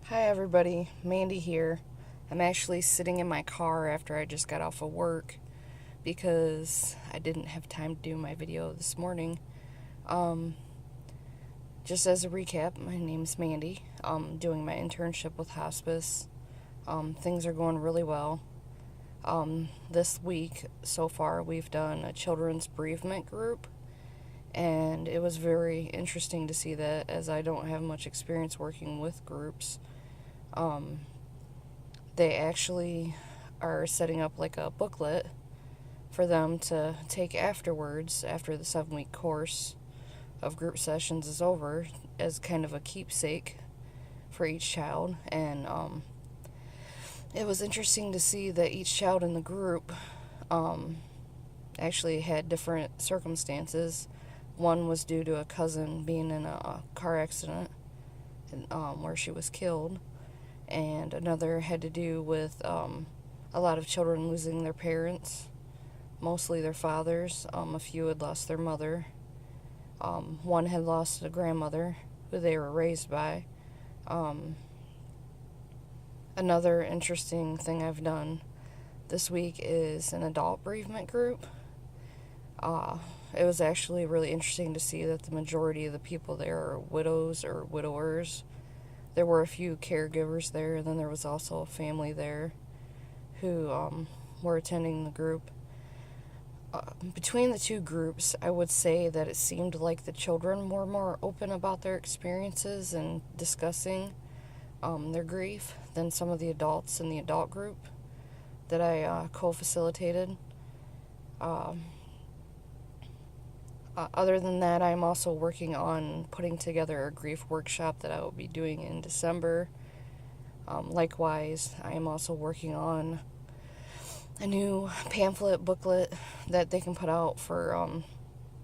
Hi everybody, Mandy here. I'm actually sitting in my car after I just got off of work because I didn't have time to do my video this morning. Um, just as a recap, my name's Mandy. I'm doing my internship with Hospice. Things are going really well. This week so far we've done a children's bereavement group, and it was very interesting to see that as I don't have much experience working with groups. Um, they actually are setting up like a booklet for them to take afterwards after the 7-week course of group sessions is over as kind of a keepsake for each child. And it was interesting to see that each child in the group um, actually had different circumstances. One was due to a cousin being in a car accident where she was killed, and another had to do with a lot of children losing their parents, mostly their fathers. A few had lost their mother. One had lost a grandmother who they were raised by. Um, Another interesting thing I've done this week is an adult bereavement group. It was actually really interesting to see that the majority of the people there are widows or widowers. There were a few caregivers there, and then there was also a family there who were attending the group. Between the two groups, I would say that it seemed like the children were more open about their experiences and discussing their grief than some of the adults in the adult group that I co-facilitated. Other than that, I'm also working on putting together a grief workshop that I will be doing in December. Likewise, I am also working on a new pamphlet booklet that they can put out for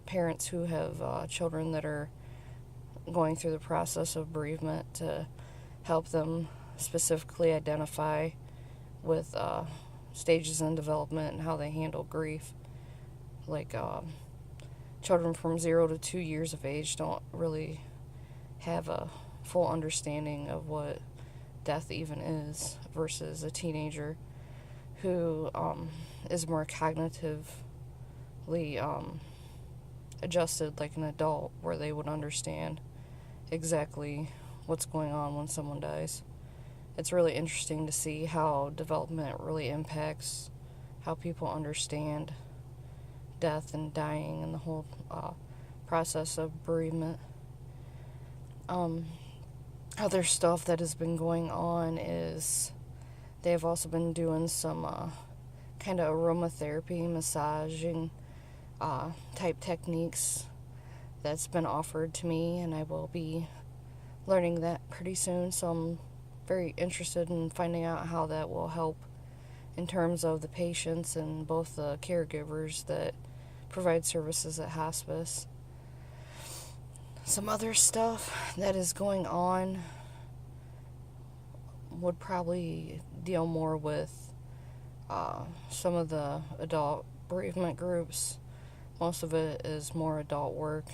parents who have children that are going through the process of bereavement to help them specifically identify with stages in development and how they handle grief. Like children from 0 to 2 years of age don't really have a full understanding of what death even is versus a teenager who is more cognitively adjusted like an adult, where they would understand exactly what's going on when someone dies. It's really interesting to see how development really impacts how people understand death and dying and the whole process of bereavement. Other stuff that has been going on is they have also been doing some kind of aromatherapy, massaging type techniques that's been offered to me, and I will be learning that pretty soon. So I'm very interested in finding out how that will help in terms of the patients and both the caregivers that provide services at hospice. Some other stuff that is going on would probably deal more with some of the adult bereavement groups. Most of it is more adult work.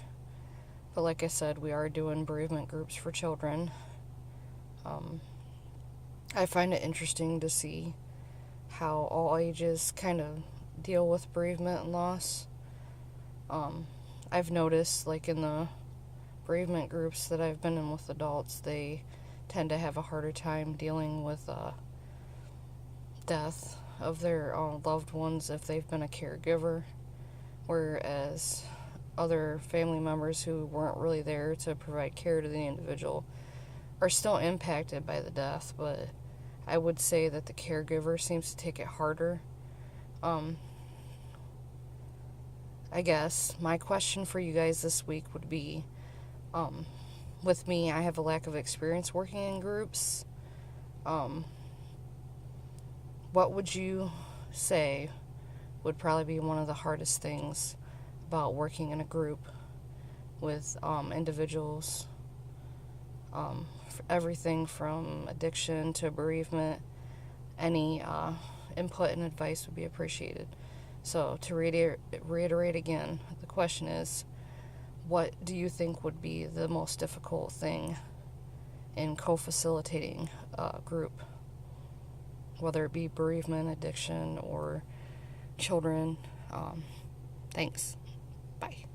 But like I said, we are doing bereavement groups for children. I find it interesting to see how all ages kind of deal with bereavement and loss. I've noticed, like in the bereavement groups that I've been in with adults, they tend to have a harder time dealing with death of their loved ones if they've been a caregiver, whereas other family members who weren't really there to provide care to the individual are still impacted by the death, but I would say that the caregiver seems to take it harder. I guess my question for you guys this week would be, with me, I have a lack of experience working in groups. What would you say would probably be one of the hardest things about working in a group with individuals? Everything from addiction to bereavement. Any input and advice would be appreciated. So to reiterate again, the question is, what do you think would be the most difficult thing in co-facilitating a group, whether it be bereavement, addiction, or children. Thanks. Bye.